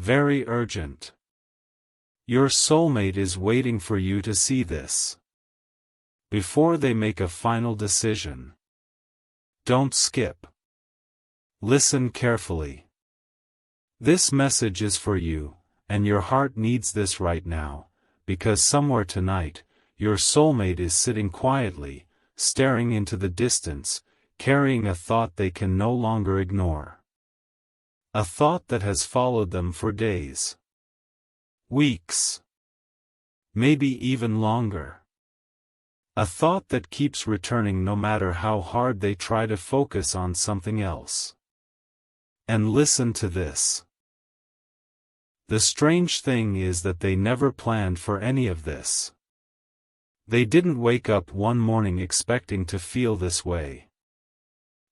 Very urgent. Your soulmate is waiting for you to see this. Before they make a final decision. Don't skip. Listen carefully. This message is for you, and your heart needs this right now, because somewhere tonight, your soulmate is sitting quietly, staring into the distance, carrying a thought they can no longer ignore. A thought that has followed them for days. Weeks. Maybe even longer. A thought that keeps returning no matter how hard they try to focus on something else. And listen to this. The strange thing is that they never planned for any of this. They didn't wake up one morning expecting to feel this way.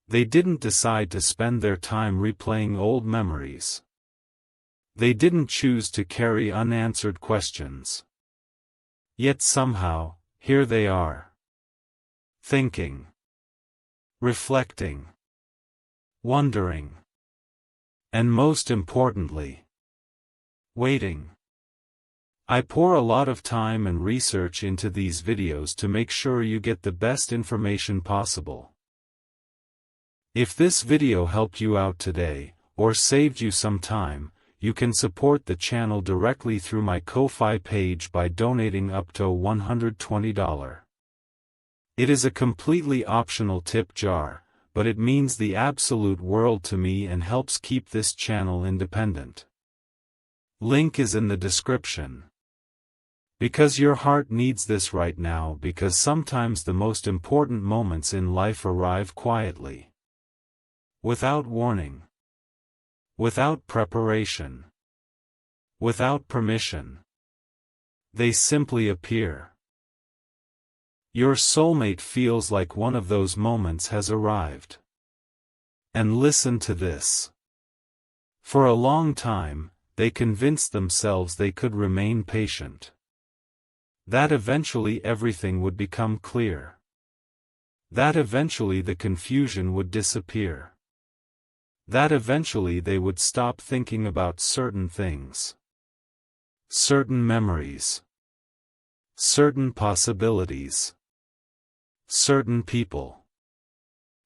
They didn't decide to spend their time replaying old memories. They didn't choose to carry unanswered questions. Yet somehow, here they are. Thinking. Reflecting. Wondering. And most importantly, waiting. I pour a lot of time and research into these videos to make sure you get the best information possible. If this video helped you out today, or saved you some time, you can support the channel directly through my Ko-Fi page by donating up to $120. It is a completely optional tip jar, but it means the absolute world to me and helps keep this channel independent. Link is in the description. Because your heart needs this right now, because sometimes the most important moments in life arrive quietly. Without warning. Without preparation. Without permission. They simply appear. Your soulmate feels like one of those moments has arrived. And listen to this. For a long time, they convinced themselves they could remain patient. That eventually everything would become clear. That eventually the confusion would disappear. That eventually they would stop thinking about certain things. Certain memories. Certain possibilities. Certain people.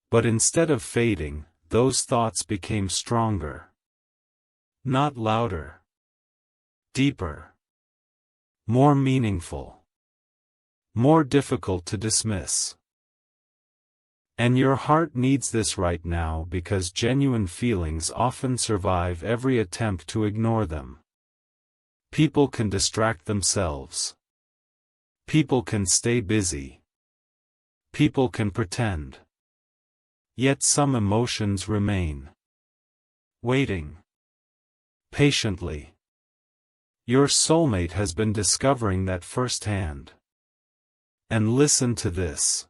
But instead of fading, those thoughts became stronger. Not louder. Deeper. More meaningful. More difficult to dismiss. And your heart needs this right now because genuine feelings often survive every attempt to ignore them. People can distract themselves. People can stay busy. People can pretend. Yet some emotions remain. Waiting. Patiently. Your soulmate has been discovering that firsthand. And listen to this.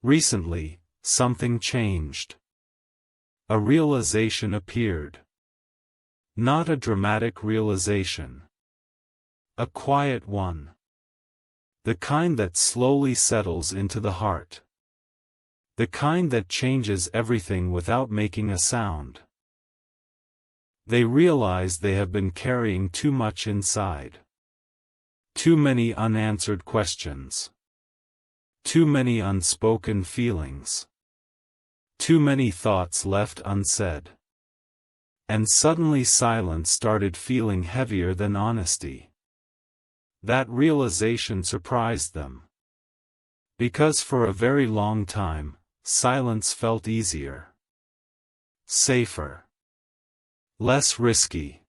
Recently, something changed. A realization appeared. Not a dramatic realization. A quiet one. The kind that slowly settles into the heart. The kind that changes everything without making a sound. They realize they have been carrying too much inside. Too many unanswered questions. Too many unspoken feelings. Too many thoughts left unsaid. And suddenly silence started feeling heavier than honesty. That realization surprised them. Because for a very long time, silence felt easier. Safer. Less risky.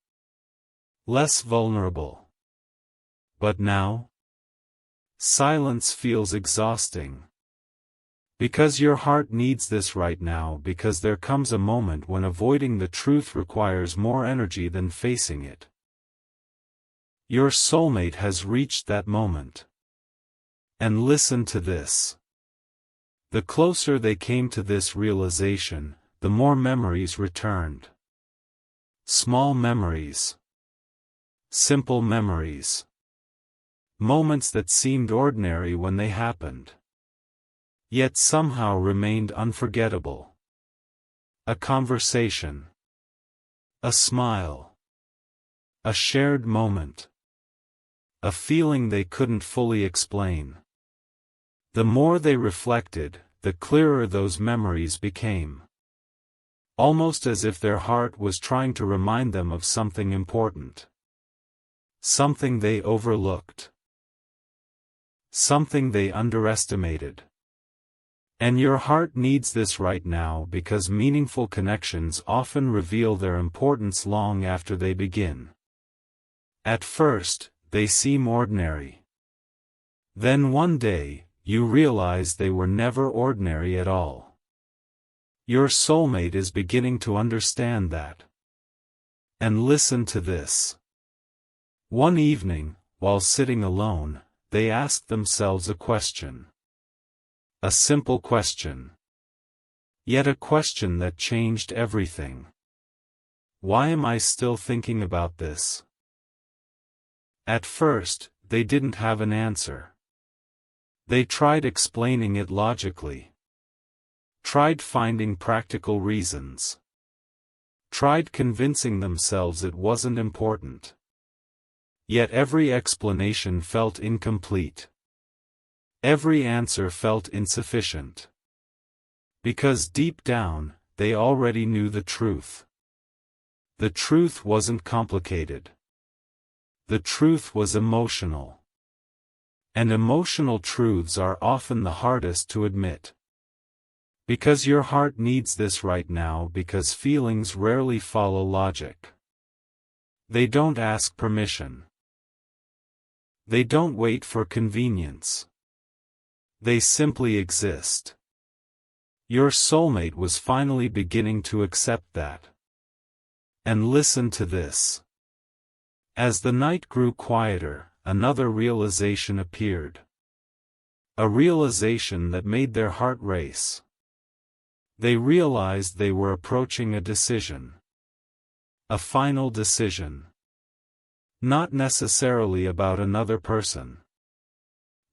Less vulnerable. But now? Silence feels exhausting. Because your heart needs this right now, because there comes a moment when avoiding the truth requires more energy than facing it. Your soulmate has reached that moment. And listen to this. The closer they came to this realization, the more memories returned. Small memories. Simple memories. Moments that seemed ordinary when they happened. Yet somehow remained unforgettable. A conversation. A smile. A shared moment. A feeling they couldn't fully explain. The more they reflected, the clearer those memories became. Almost as if their heart was trying to remind them of something important. Something they overlooked. Something they underestimated. And your heart needs this right now because meaningful connections often reveal their importance long after they begin. At first, they seem ordinary. Then one day, you realize they were never ordinary at all. Your soulmate is beginning to understand that. And listen to this. One evening, while sitting alone, they asked themselves a question. A simple question. Yet a question that changed everything. Why am I still thinking about this? At first, they didn't have an answer. They tried explaining it logically. Tried finding practical reasons. Tried convincing themselves it wasn't important. Yet every explanation felt incomplete. Every answer felt insufficient. Because deep down, they already knew the truth. The truth wasn't complicated. The truth was emotional. And emotional truths are often the hardest to admit. Because your heart needs this right now because feelings rarely follow logic. They don't ask permission. They don't wait for convenience. They simply exist. Your soulmate was finally beginning to accept that. And listen to this. As the night grew quieter, another realization appeared. A realization that made their heart race. They realized they were approaching a decision. A final decision. Not necessarily about another person.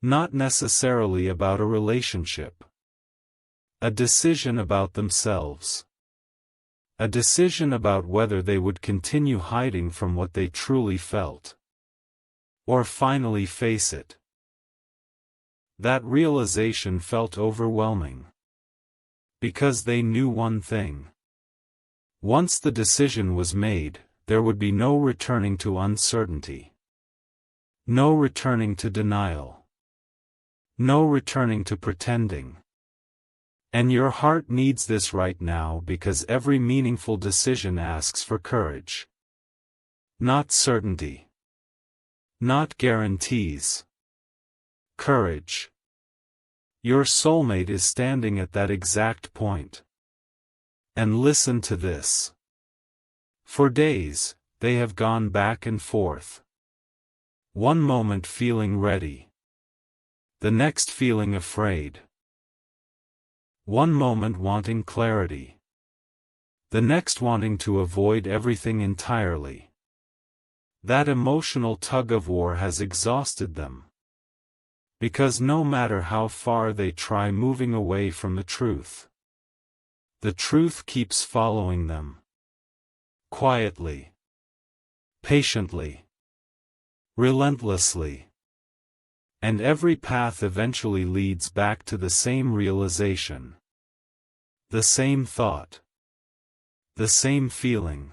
Not necessarily about a relationship. A decision about themselves. A decision about whether they would continue hiding from what they truly felt. Or finally face it. That realization felt overwhelming. Because they knew one thing. Once the decision was made, there would be no returning to uncertainty. No returning to denial. No returning to pretending. And your heart needs this right now because every meaningful decision asks for courage. Not certainty. Not guarantees. Courage. Your soulmate is standing at that exact point. And listen to this. For days, they have gone back and forth. One moment feeling ready. The next feeling afraid. One moment wanting clarity. The next wanting to avoid everything entirely. That emotional tug-of-war has exhausted them. Because no matter how far they try moving away from the truth keeps following them. Quietly. Patiently. Relentlessly. And every path eventually leads back to the same realization. The same thought. The same feeling.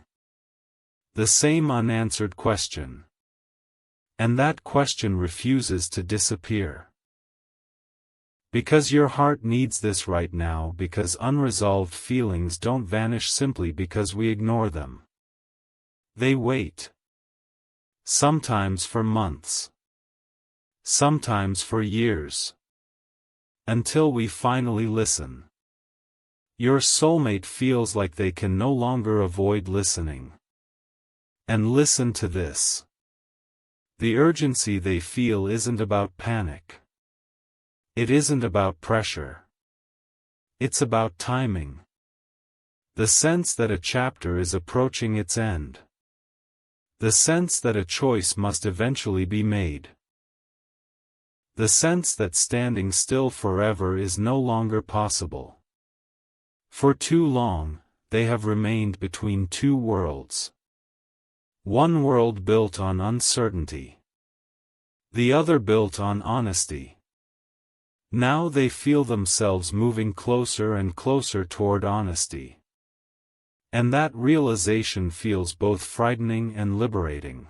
The same unanswered question. And that question refuses to disappear. Because your heart needs this right now because unresolved feelings don't vanish simply because we ignore them. They wait. Sometimes for months. Sometimes for years. Until we finally listen. Your soulmate feels like they can no longer avoid listening. And listen to this. The urgency they feel isn't about panic. It isn't about pressure. It's about timing. The sense that a chapter is approaching its end. The sense that a choice must eventually be made. The sense that standing still forever is no longer possible. For too long, they have remained between two worlds. One world built on uncertainty. The other built on honesty. Now they feel themselves moving closer and closer toward honesty. And that realization feels both frightening and liberating.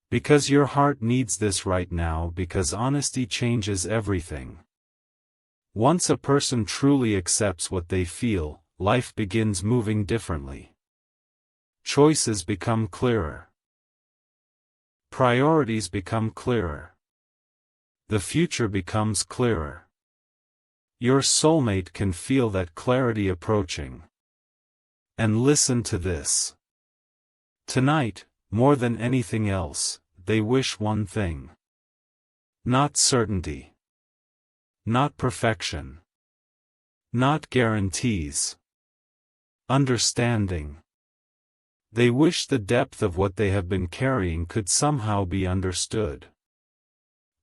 Because your heart needs this right now, because honesty changes everything. Once a person truly accepts what they feel, life begins moving differently. Choices become clearer. Priorities become clearer. The future becomes clearer. Your soulmate can feel that clarity approaching. And listen to this. Tonight, more than anything else, they wish one thing. Not certainty. Not perfection. Not guarantees. Understanding. They wish the depth of what they have been carrying could somehow be understood.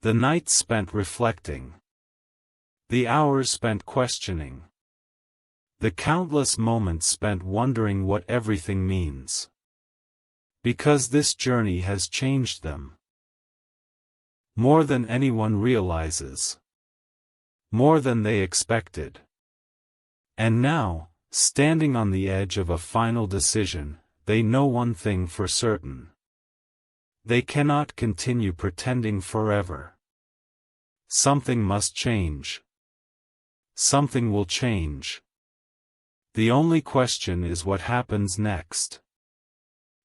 The nights spent reflecting. The hours spent questioning. The countless moments spent wondering what everything means. Because this journey has changed them. More than anyone realizes. More than they expected. And now, standing on the edge of a final decision, they know one thing for certain. They cannot continue pretending forever. Something must change. Something will change. The only question is what happens next.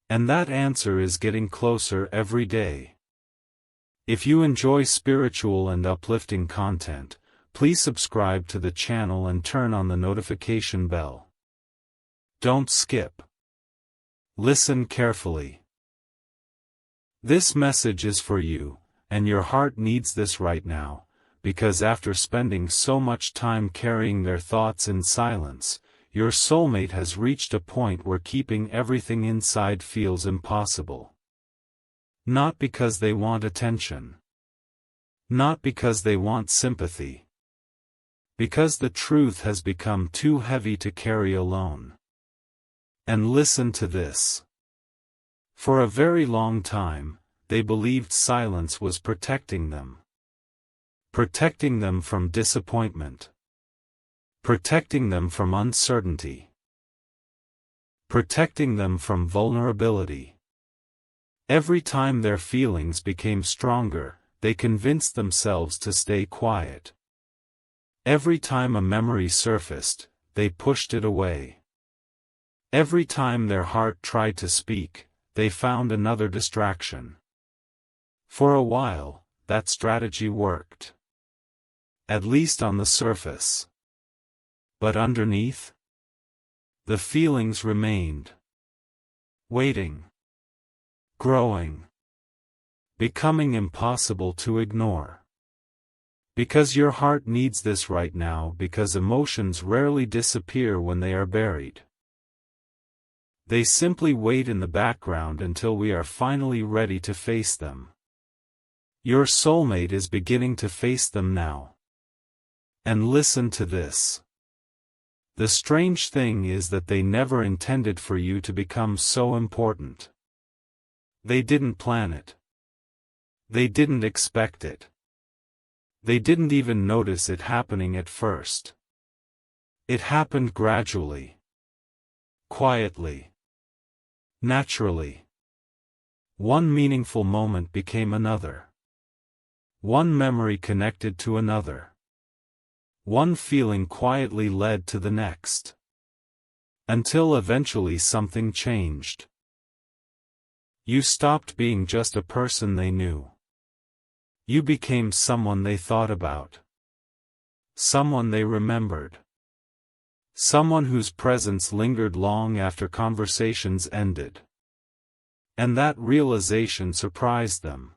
And that answer is getting closer every day. If you enjoy spiritual and uplifting content, please subscribe to the channel and turn on the notification bell. Don't skip. Listen carefully. This message is for you, and your heart needs this right now, because after spending so much time carrying their thoughts in silence, your soulmate has reached a point where keeping everything inside feels impossible. Not because they want attention. Not because they want sympathy. Because the truth has become too heavy to carry alone. And listen to this. For a very long time, they believed silence was protecting them. Protecting them from disappointment. Protecting them from uncertainty. Protecting them from vulnerability. Every time their feelings became stronger, they convinced themselves to stay quiet. Every time a memory surfaced, they pushed it away. Every time their heart tried to speak, they found another distraction. For a while, that strategy worked. At least on the surface. But underneath? The feelings remained. Waiting. Growing. Becoming impossible to ignore. Because your heart needs this right now, because emotions rarely disappear when they are buried. They simply wait in the background until we are finally ready to face them. Your soulmate is beginning to face them now. And listen to this. The strange thing is that they never intended for you to become so important. They didn't plan it. They didn't expect it. They didn't even notice it happening at first. It happened gradually. Quietly. Naturally. One meaningful moment became another. One memory connected to another. One feeling quietly led to the next. Until eventually something changed. You stopped being just a person they knew. You became someone they thought about. Someone they remembered. Someone whose presence lingered long after conversations ended. And that realization surprised them.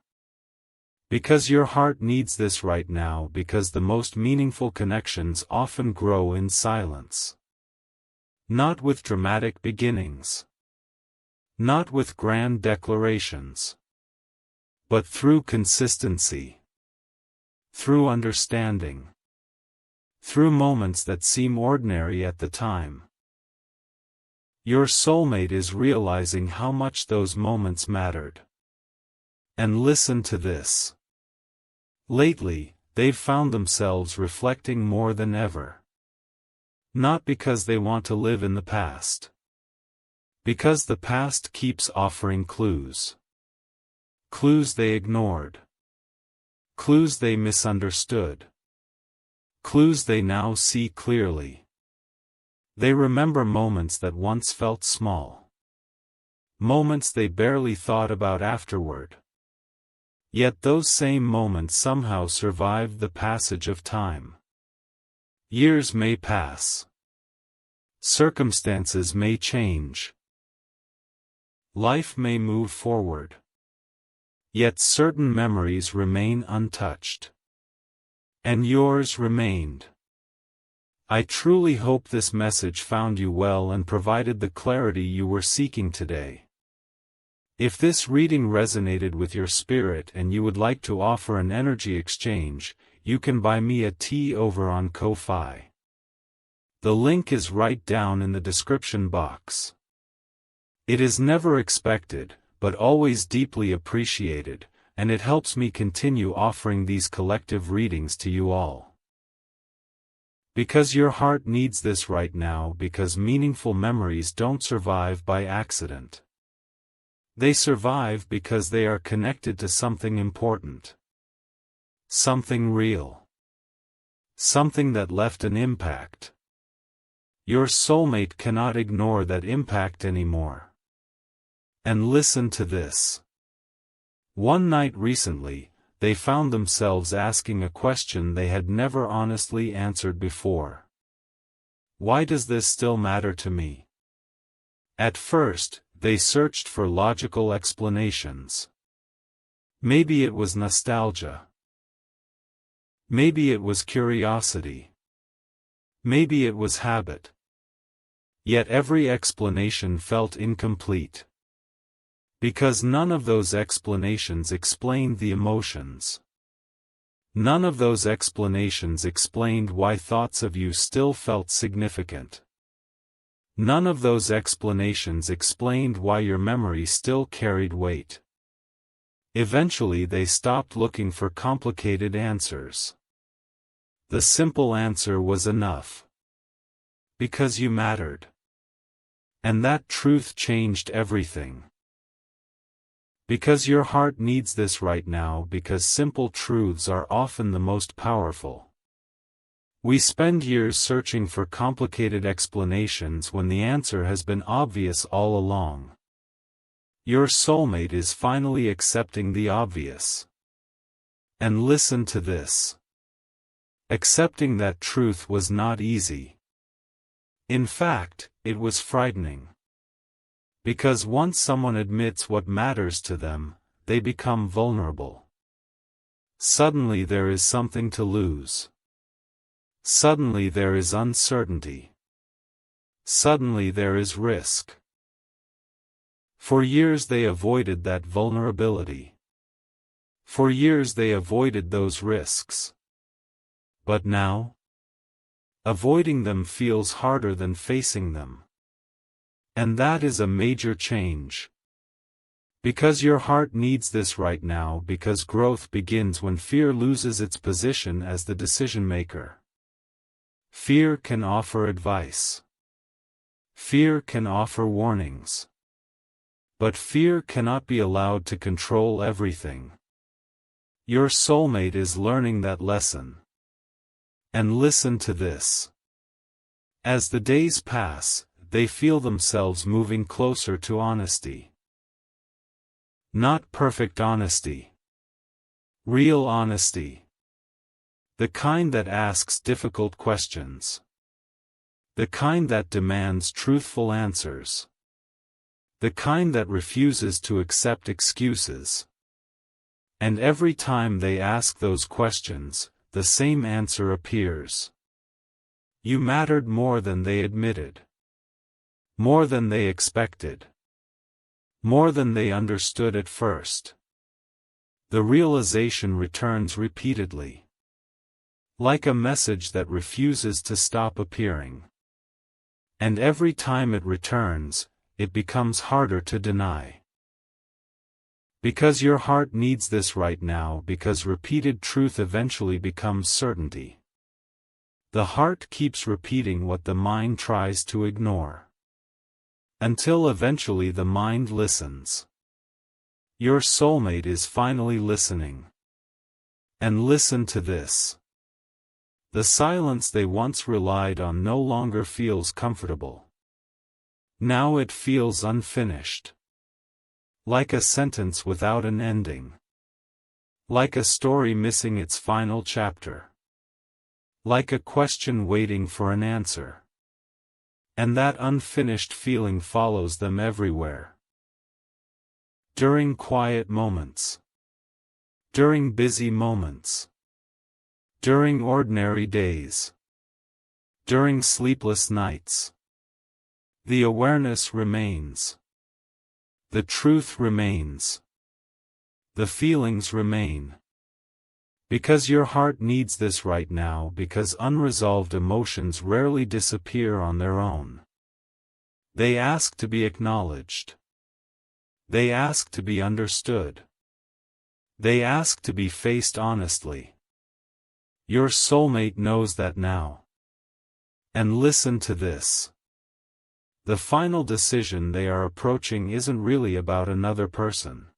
Because your heart needs this right now, because the most meaningful connections often grow in silence. Not with dramatic beginnings. Not with grand declarations. But through consistency. Through understanding. Through moments that seem ordinary at the time. Your soulmate is realizing how much those moments mattered. And listen to this. Lately, they've found themselves reflecting more than ever. Not because they want to live in the past. Because the past keeps offering clues. Clues they ignored. Clues they misunderstood. Clues they now see clearly. They remember moments that once felt small. Moments they barely thought about afterward. Yet those same moments somehow survived the passage of time. Years may pass. Circumstances may change. Life may move forward. Yet certain memories remain untouched. And yours remained. I truly hope this message found you well and provided the clarity you were seeking today. If this reading resonated with your spirit and you would like to offer an energy exchange, you can buy me a tea over on Ko-Fi. The link is right down in the description box. It is never expected, but always deeply appreciated, and it helps me continue offering these collective readings to you all. Because your heart needs this right now, because meaningful memories don't survive by accident. They survive because they are connected to something important. Something real. Something that left an impact. Your soulmate cannot ignore that impact anymore. And listen to this. One night recently, they found themselves asking a question they had never honestly answered before. Why does this still matter to me? At first, they searched for logical explanations. Maybe it was nostalgia. Maybe it was curiosity. Maybe it was habit. Yet every explanation felt incomplete. Because none of those explanations explained the emotions. None of those explanations explained why thoughts of you still felt significant. None of those explanations explained why your memory still carried weight. Eventually they stopped looking for complicated answers. The simple answer was enough. Because you mattered. And that truth changed everything. Because your heart needs this right now, because simple truths are often the most powerful. We spend years searching for complicated explanations when the answer has been obvious all along. Your soulmate is finally accepting the obvious. And listen to this. Accepting that truth was not easy. In fact, it was frightening. Because once someone admits what matters to them, they become vulnerable. Suddenly there is something to lose. Suddenly there is uncertainty. Suddenly there is risk. For years they avoided that vulnerability. For years they avoided those risks. But now? Avoiding them feels harder than facing them. And that is a major change. Because your heart needs this right now, because growth begins when fear loses its position as the decision maker. Fear can offer advice. Fear can offer warnings. But fear cannot be allowed to control everything. Your soulmate is learning that lesson. And listen to this. As the days pass, they feel themselves moving closer to honesty. Not perfect honesty. Real honesty. The kind that asks difficult questions. The kind that demands truthful answers. The kind that refuses to accept excuses. And every time they ask those questions, the same answer appears. You mattered more than they admitted. More than they expected. More than they understood at first. The realization returns repeatedly. Like a message that refuses to stop appearing. And every time it returns, it becomes harder to deny. Because your heart needs this right now, because repeated truth eventually becomes certainty. The heart keeps repeating what the mind tries to ignore. Until eventually the mind listens. Your soulmate is finally listening. And listen to this. The silence they once relied on no longer feels comfortable. Now it feels unfinished. Like a sentence without an ending. Like a story missing its final chapter. Like a question waiting for an answer. And that unfinished feeling follows them everywhere. During quiet moments. During busy moments. During ordinary days. During sleepless nights. The awareness remains. The truth remains. The feelings remain. Because your heart needs this right now, because unresolved emotions rarely disappear on their own. They ask to be acknowledged. They ask to be understood. They ask to be faced honestly. Your soulmate knows that now. And listen to this. The final decision they are approaching isn't really about another person.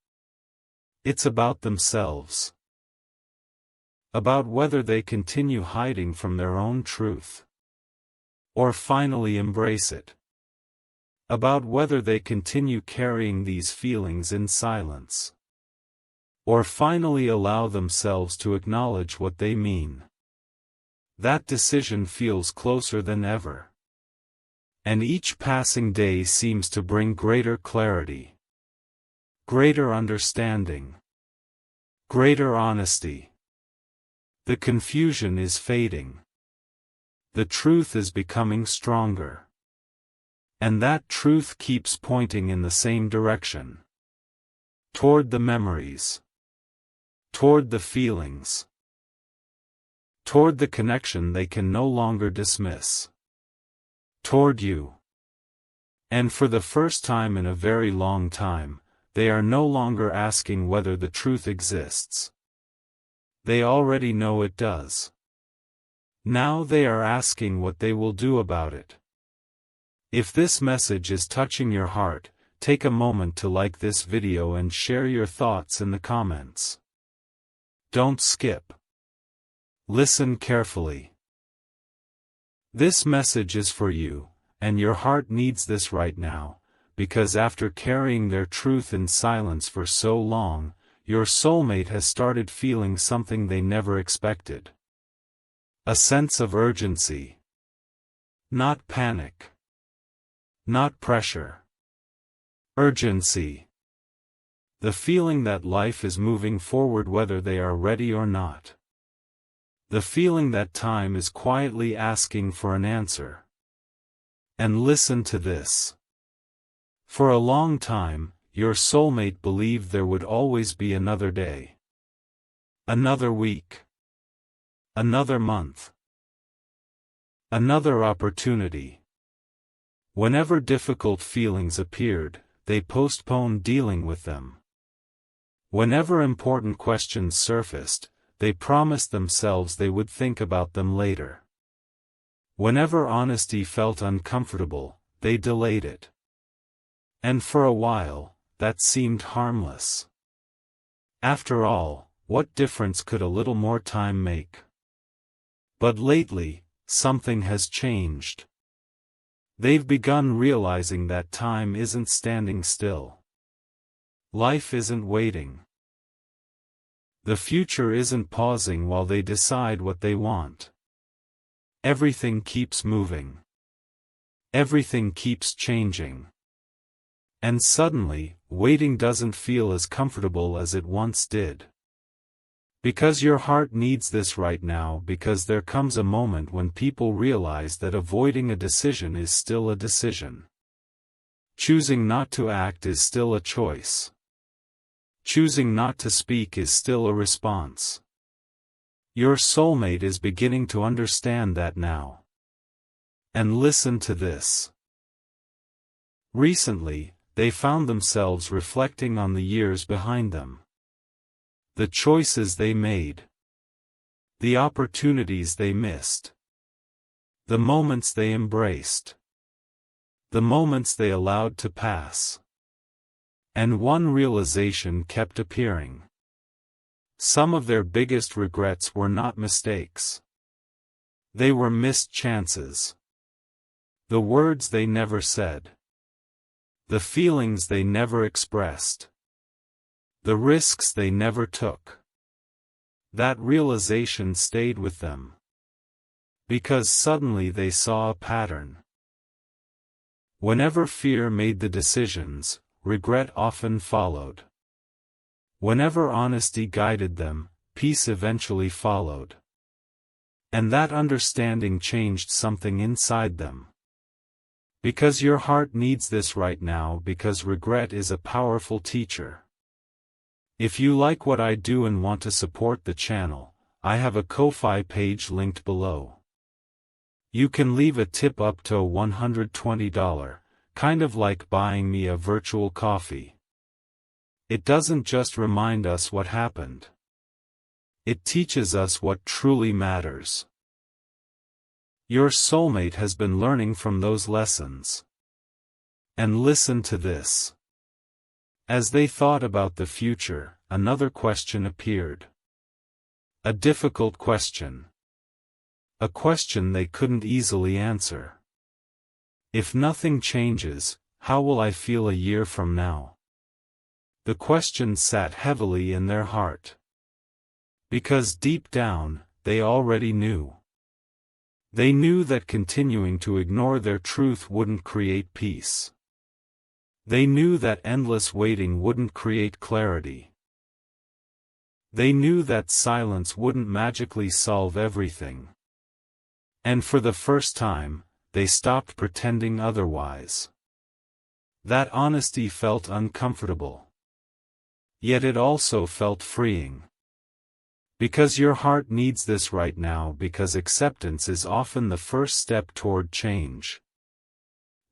It's about themselves. About whether they continue hiding from their own truth. Or finally embrace it. About whether they continue carrying these feelings in silence. Or finally allow themselves to acknowledge what they mean. That decision feels closer than ever. And each passing day seems to bring greater clarity. Greater understanding. Greater honesty. The confusion is fading. The truth is becoming stronger. And that truth keeps pointing in the same direction. Toward the memories. Toward the feelings. Toward the connection they can no longer dismiss. Toward you. And for the first time in a very long time, they are no longer asking whether the truth exists. They already know it does. Now they are asking what they will do about it. If this message is touching your heart, take a moment to like this video and share your thoughts in the comments. Don't skip. Listen carefully. This message is for you, and your heart needs this right now, because after carrying their truth in silence for so long, your soulmate has started feeling something they never expected. A sense of urgency. Not panic. Not pressure. Urgency. The feeling that life is moving forward whether they are ready or not. The feeling that time is quietly asking for an answer. And listen to this. For a long time, your soulmate believed there would always be another day. Another week. Another month. Another opportunity. Whenever difficult feelings appeared, they postponed dealing with them. Whenever important questions surfaced, they promised themselves they would think about them later. Whenever honesty felt uncomfortable, they delayed it. And for a while, that seemed harmless. After all, what difference could a little more time make? But lately, something has changed. They've begun realizing that time isn't standing still. Life isn't waiting. The future isn't pausing while they decide what they want. Everything keeps moving. Everything keeps changing. And suddenly, waiting doesn't feel as comfortable as it once did. Because your heart needs this right now, because there comes a moment when people realize that avoiding a decision is still a decision. Choosing not to act is still a choice. Choosing not to speak is still a response. Your soulmate is beginning to understand that now. And listen to this. Recently, they found themselves reflecting on the years behind them. The choices they made. The opportunities they missed. The moments they embraced. The moments they allowed to pass. And one realization kept appearing. Some of their biggest regrets were not mistakes. They were missed chances. The words they never said. The feelings they never expressed. The risks they never took. That realization stayed with them. Because suddenly they saw a pattern. Whenever fear made the decisions, regret often followed. Whenever honesty guided them, peace eventually followed. And that understanding changed something inside them. Because your heart needs this right now, because regret is a powerful teacher. If you like what I do and want to support the channel, I have a Ko-Fi page linked below. You can leave a tip up to $120, kind of like buying me a virtual coffee. It doesn't just remind us what happened. It teaches us what truly matters. Your soulmate has been learning from those lessons. And listen to this. As they thought about the future, another question appeared. A difficult question. A question they couldn't easily answer. If nothing changes, how will I feel a year from now? The question sat heavily in their heart. Because deep down, they already knew. They knew that continuing to ignore their truth wouldn't create peace. They knew that endless waiting wouldn't create clarity. They knew that silence wouldn't magically solve everything. And for the first time, they stopped pretending otherwise. That honesty felt uncomfortable. Yet it also felt freeing. Because your heart needs this right now, because acceptance is often the first step toward change.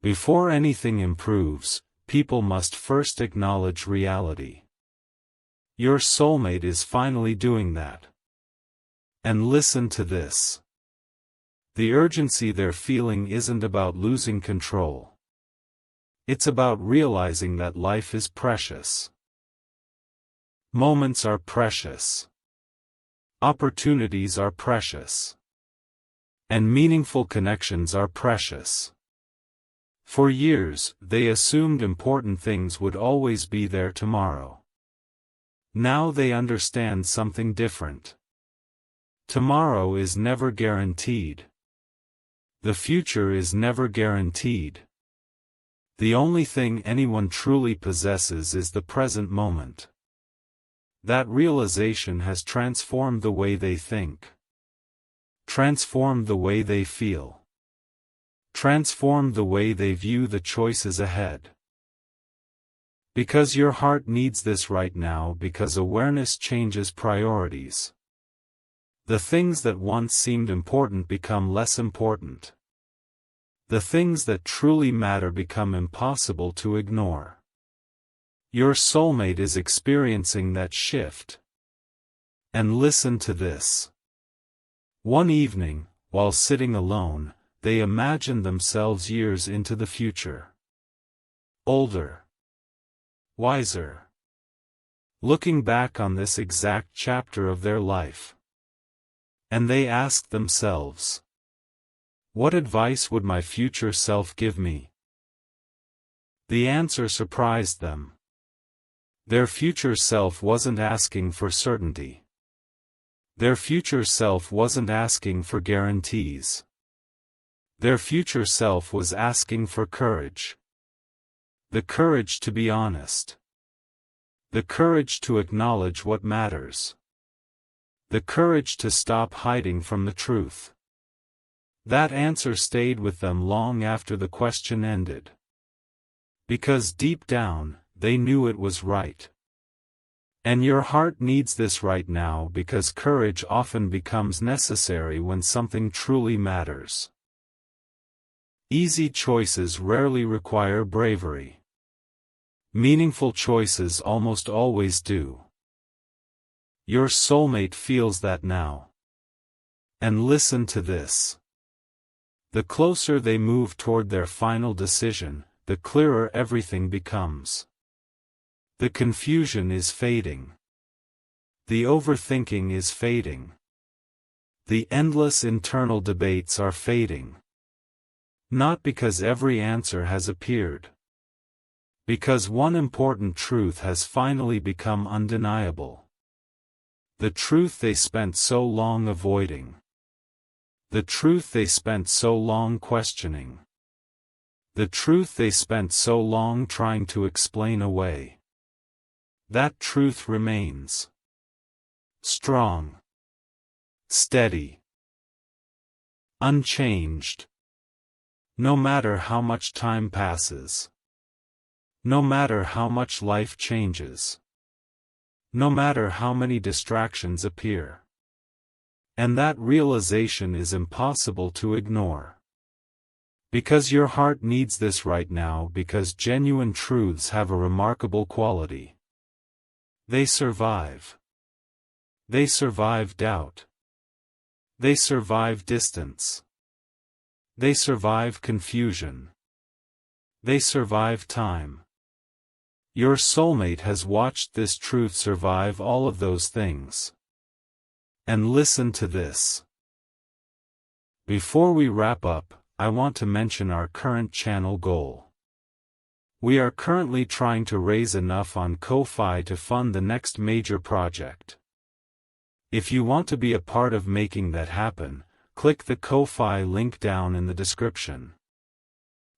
Before anything improves, people must first acknowledge reality. Your soulmate is finally doing that. And listen to this. The urgency they're feeling isn't about losing control. It's about realizing that life is precious. Moments are precious. Opportunities are precious. And meaningful connections are precious. For years, they assumed important things would always be there tomorrow. Now they understand something different. Tomorrow is never guaranteed. The future is never guaranteed. The only thing anyone truly possesses is the present moment. That realization has transformed the way they think. Transformed the way they feel. Transformed the way they view the choices ahead. Because your heart needs this right now, because awareness changes priorities. The things that once seemed important become less important. The things that truly matter become impossible to ignore. Your soulmate is experiencing that shift. And listen to this. One evening, while sitting alone, they imagined themselves years into the future. Older. Wiser. Looking back on this exact chapter of their life. And they asked themselves, what advice would my future self give me? The answer surprised them. Their future self wasn't asking for certainty. Their future self wasn't asking for guarantees. Their future self was asking for courage. The courage to be honest. The courage to acknowledge what matters. The courage to stop hiding from the truth. That answer stayed with them long after the question ended. Because deep down, they knew it was right. And your heart needs this right now, because courage often becomes necessary when something truly matters. Easy choices rarely require bravery. Meaningful choices almost always do. Your soulmate feels that now. And listen to this. The closer they move toward their final decision, the clearer everything becomes. The confusion is fading. The overthinking is fading. The endless internal debates are fading. Not because every answer has appeared. Because one important truth has finally become undeniable. The truth they spent so long avoiding. The truth they spent so long questioning. The truth they spent so long trying to explain away. That truth remains. Strong. Steady. Unchanged. No matter how much time passes. No matter how much life changes. No matter how many distractions appear. And that realization is impossible to ignore. Because your heart needs this right now, because genuine truths have a remarkable quality. They survive. They survive doubt. They survive distance. They survive confusion. They survive time. Your soulmate has watched this truth survive all of those things. And listen to this. Before we wrap up, I want to mention our current channel goal. We are currently trying to raise enough on Ko-Fi to fund the next major project. If you want to be a part of making that happen, click the Ko-Fi link down in the description.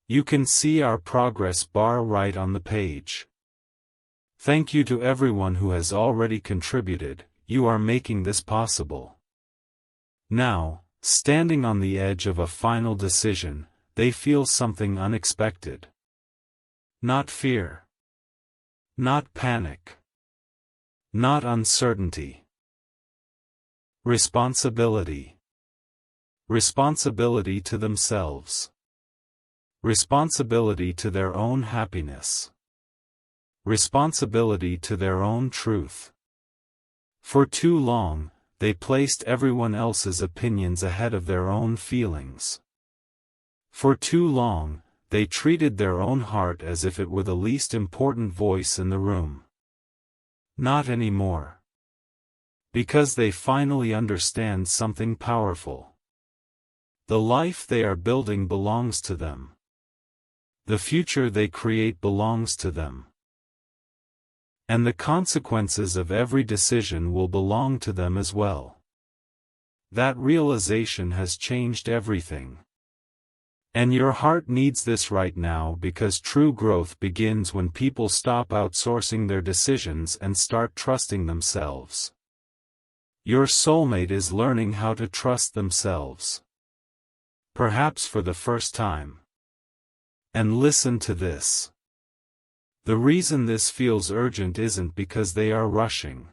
You can see our progress bar right on the page. Thank you to everyone who has already contributed. You are making this possible. Now, standing on the edge of a final decision, they feel something unexpected. Not fear. Not panic. Not uncertainty. Responsibility. Responsibility to themselves. Responsibility to their own happiness. Responsibility to their own truth. For too long, they placed everyone else's opinions ahead of their own feelings. For too long, they treated their own heart as if it were the least important voice in the room. Not anymore. Because they finally understand something powerful. The life they are building belongs to them. The future they create belongs to them. And the consequences of every decision will belong to them as well. That realization has changed everything. And your heart needs this right now, because true growth begins when people stop outsourcing their decisions and start trusting themselves. Your soulmate is learning how to trust themselves. Perhaps for the first time. And listen to this. The reason this feels urgent isn't because they are rushing.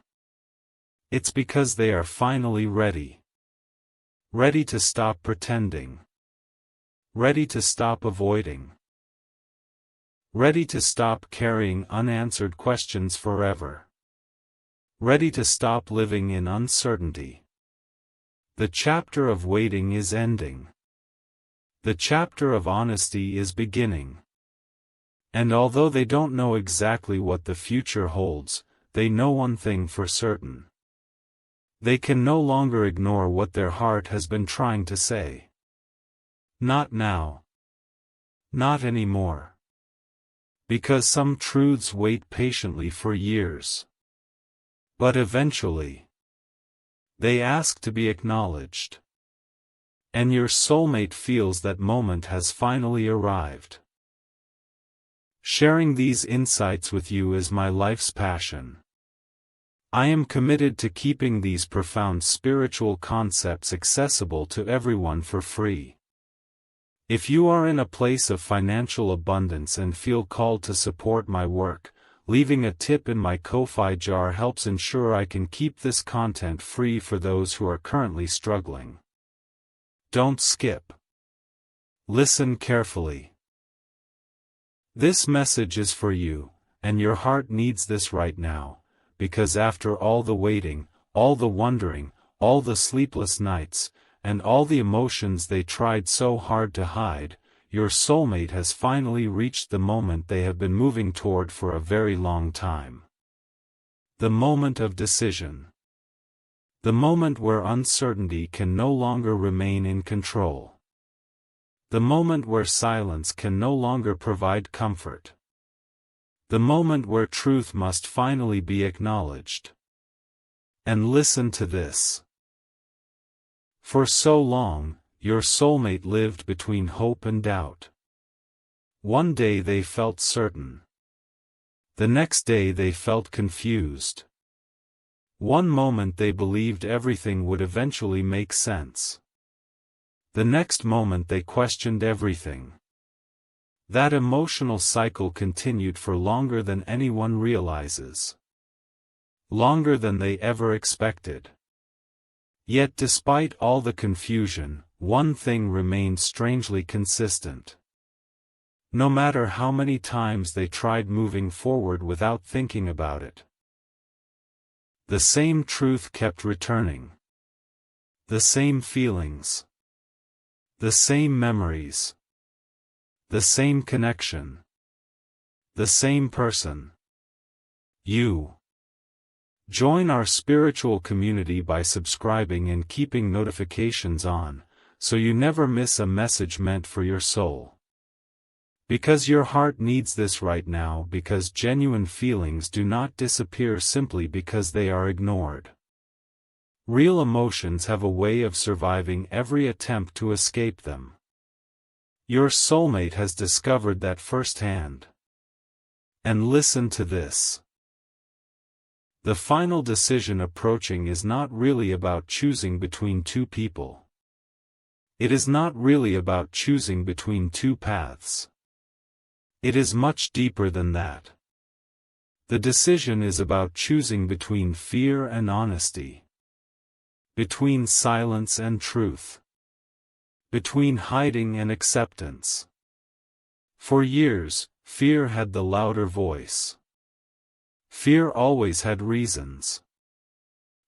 It's because they are finally ready. Ready to stop pretending. Ready to stop avoiding. Ready to stop carrying unanswered questions forever. Ready to stop living in uncertainty. The chapter of waiting is ending. The chapter of honesty is beginning. And although they don't know exactly what the future holds, they know one thing for certain. They can no longer ignore what their heart has been trying to say. Not now. Not anymore. Because some truths wait patiently for years. But eventually, they ask to be acknowledged. And your soulmate feels that moment has finally arrived. Sharing these insights with you is my life's passion. I am committed to keeping these profound spiritual concepts accessible to everyone for free. If you are in a place of financial abundance and feel called to support my work, leaving a tip in my Ko-Fi jar helps ensure I can keep this content free for those who are currently struggling. Don't skip. Listen carefully. This message is for you, and your heart needs this right now, because after all the waiting, all the wondering, all the sleepless nights, and all the emotions they tried so hard to hide, your soulmate has finally reached the moment they have been moving toward for a very long time. The moment of decision. The moment where uncertainty can no longer remain in control. The moment where silence can no longer provide comfort. The moment where truth must finally be acknowledged. And listen to this. For so long, your soulmate lived between hope and doubt. One day they felt certain. The next day they felt confused. One moment they believed everything would eventually make sense. The next moment they questioned everything. That emotional cycle continued for longer than anyone realizes. Longer than they ever expected. Yet despite all the confusion, one thing remained strangely consistent. No matter how many times they tried moving forward without thinking about it, the same truth kept returning. The same feelings. The same memories. The same connection. The same person. You. Join our spiritual community by subscribing and keeping notifications on, so you never miss a message meant for your soul. Because your heart needs this right now, because genuine feelings do not disappear simply because they are ignored. Real emotions have a way of surviving every attempt to escape them. Your soulmate has discovered that firsthand. And listen to this. The final decision approaching is not really about choosing between two people. It is not really about choosing between two paths. It is much deeper than that. The decision is about choosing between fear and honesty. Between silence and truth. Between hiding and acceptance. For years, fear had the louder voice. Fear always had reasons.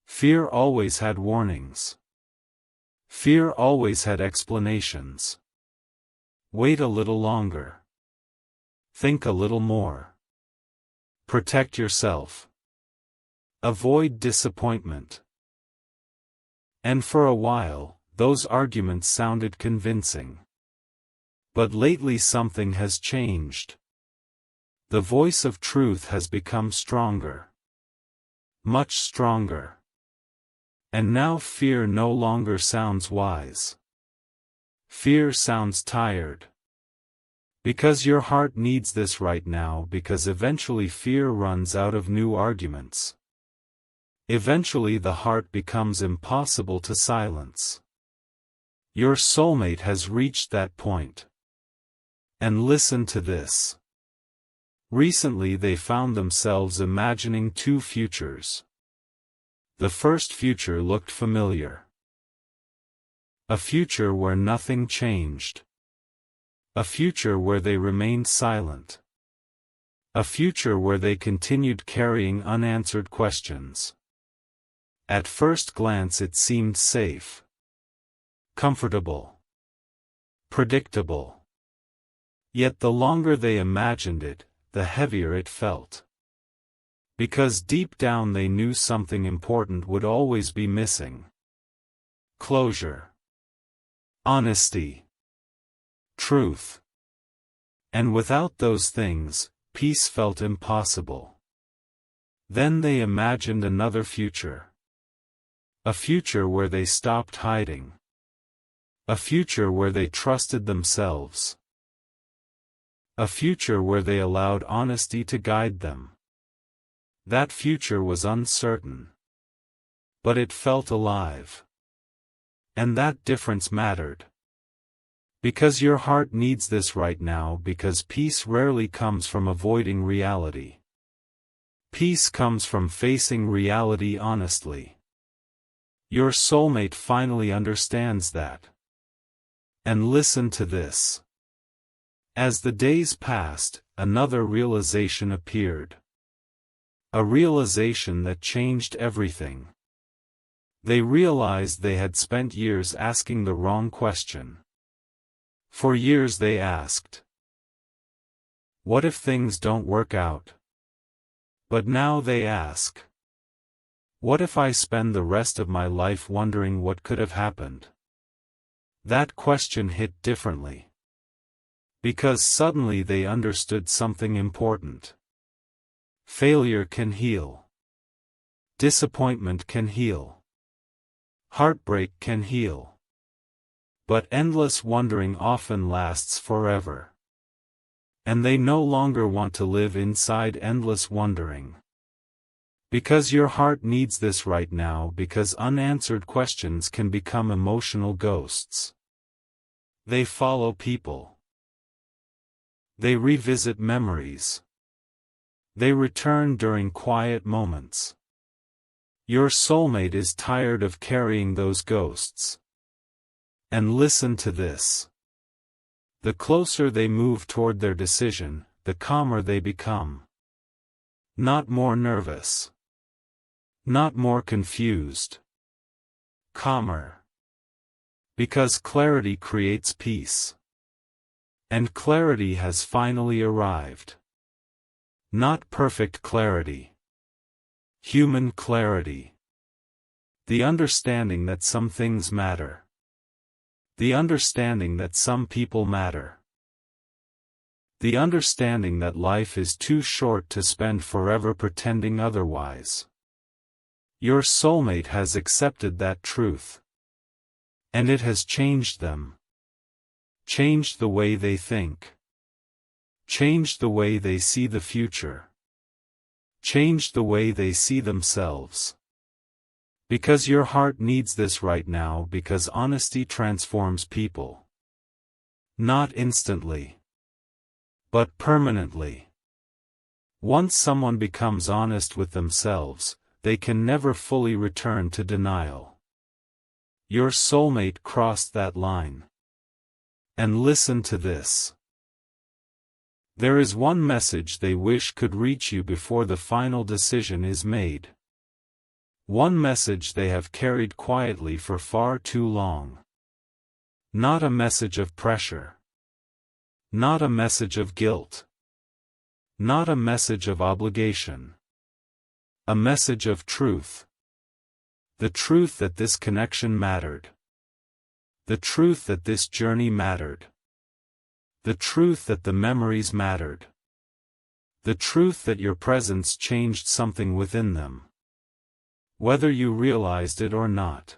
Fear always had warnings. Fear always had explanations. Wait a little longer. Think a little more. Protect yourself. Avoid disappointment. And for a while, those arguments sounded convincing. But lately something has changed. The voice of truth has become stronger. Much stronger. And now fear no longer sounds wise. Fear sounds tired. Because your heart needs this right now, because eventually fear runs out of new arguments. Eventually the heart becomes impossible to silence. Your soulmate has reached that point. And listen to this. Recently they found themselves imagining two futures. The first future looked familiar. A future where nothing changed. A future where they remained silent. A future where they continued carrying unanswered questions. At first glance it seemed safe. Comfortable. Predictable. Yet the longer they imagined it, the heavier it felt. Because deep down they knew something important would always be missing. Closure. Honesty. Truth. And without those things, peace felt impossible. Then they imagined another future. A future where they stopped hiding. A future where they trusted themselves. A future where they allowed honesty to guide them. That future was uncertain. But it felt alive. And that difference mattered. Because your heart needs this right now, because peace rarely comes from avoiding reality. Peace comes from facing reality honestly. Your soulmate finally understands that. And listen to this. As the days passed, another realization appeared. A realization that changed everything. They realized they had spent years asking the wrong question. For years they asked, what if things don't work out? But now they ask, what if I spend the rest of my life wondering what could have happened? That question hit differently. Because suddenly they understood something important. Failure can heal. Disappointment can heal. Heartbreak can heal. But endless wondering often lasts forever. And they no longer want to live inside endless wondering. Because your heart needs this right now, because unanswered questions can become emotional ghosts. They follow people. They revisit memories. They return during quiet moments. Your soulmate is tired of carrying those ghosts. And listen to this. The closer they move toward their decision, the calmer they become. Not more nervous. Not more confused. Calmer. Because clarity creates peace. And clarity has finally arrived. Not perfect clarity. Human clarity. The understanding that some things matter. The understanding that some people matter. The understanding that life is too short to spend forever pretending otherwise. Your soulmate has accepted that truth. And it has changed them. Changed the way they think. Changed the way they see the future. Changed the way they see themselves. Because your heart needs this right now, because honesty transforms people. Not instantly. But permanently. Once someone becomes honest with themselves, they can never fully return to denial. Your soulmate crossed that line. And listen to this. There is one message they wish could reach you before the final decision is made. One message they have carried quietly for far too long. Not a message of pressure. Not a message of guilt. Not a message of obligation. A message of truth. The truth that this connection mattered. The truth that this journey mattered. The truth that the memories mattered. The truth that your presence changed something within them. Whether you realized it or not.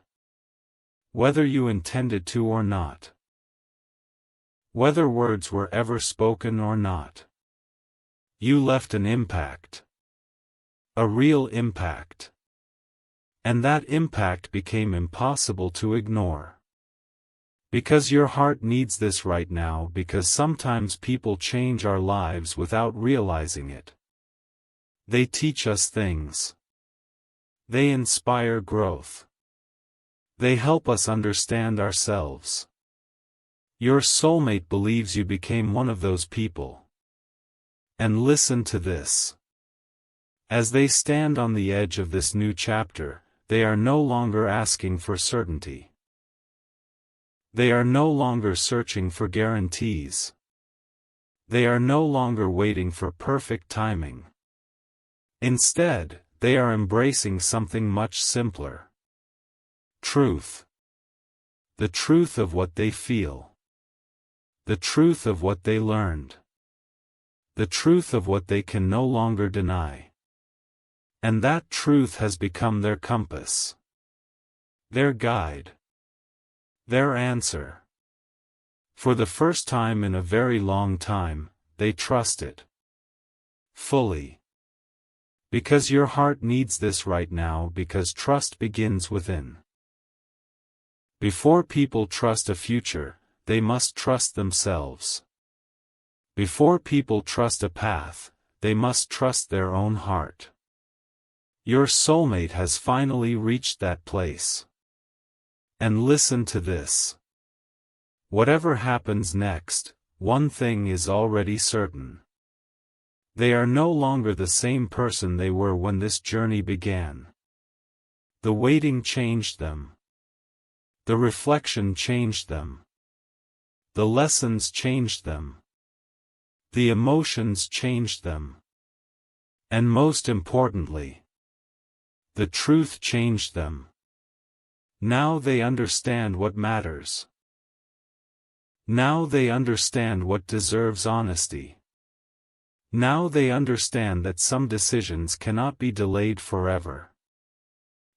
Whether you intended to or not. Whether words were ever spoken or not. You left an impact. A real impact. And that impact became impossible to ignore. Because your heart needs this right now, because sometimes people change our lives without realizing it. They teach us things. They inspire growth. They help us understand ourselves. Your soulmate believes you became one of those people. And listen to this. As they stand on the edge of this new chapter, they are no longer asking for certainty. They are no longer searching for guarantees. They are no longer waiting for perfect timing. Instead, they are embracing something much simpler. Truth. The truth of what they feel. The truth of what they learned. The truth of what they can no longer deny. And that truth has become their compass. Their guide. Their answer. For the first time in a very long time, they trust it. Fully. Because your heart needs this right now, because trust begins within. Before people trust a future, they must trust themselves. Before people trust a path, they must trust their own heart. Your soulmate has finally reached that place. And listen to this. Whatever happens next, one thing is already certain. They are no longer the same person they were when this journey began. The waiting changed them. The reflection changed them. The lessons changed them. The emotions changed them. And most importantly, the truth changed them. Now they understand what matters. Now they understand what deserves honesty. Now they understand that some decisions cannot be delayed forever.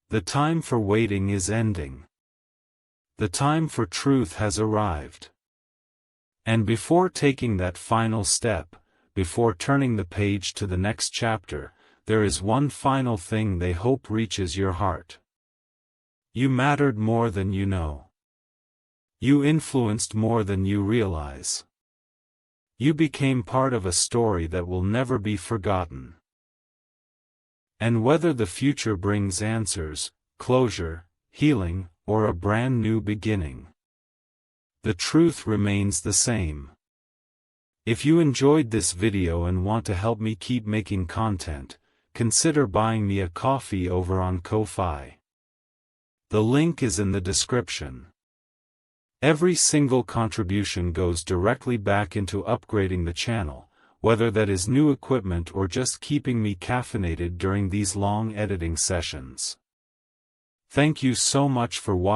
The time for waiting is ending. The time for truth has arrived. And before taking that final step, before turning the page to the next chapter, there is one final thing they hope reaches your heart. You mattered more than you know. You influenced more than you realize. You became part of a story that will never be forgotten. And whether the future brings answers, closure, healing, or a brand new beginning, the truth remains the same. If you enjoyed this video and want to help me keep making content, consider buying me a coffee over on Ko-Fi. The link is in the description. Every single contribution goes directly back into upgrading the channel, whether that is new equipment or just keeping me caffeinated during these long editing sessions. Thank you so much for watching.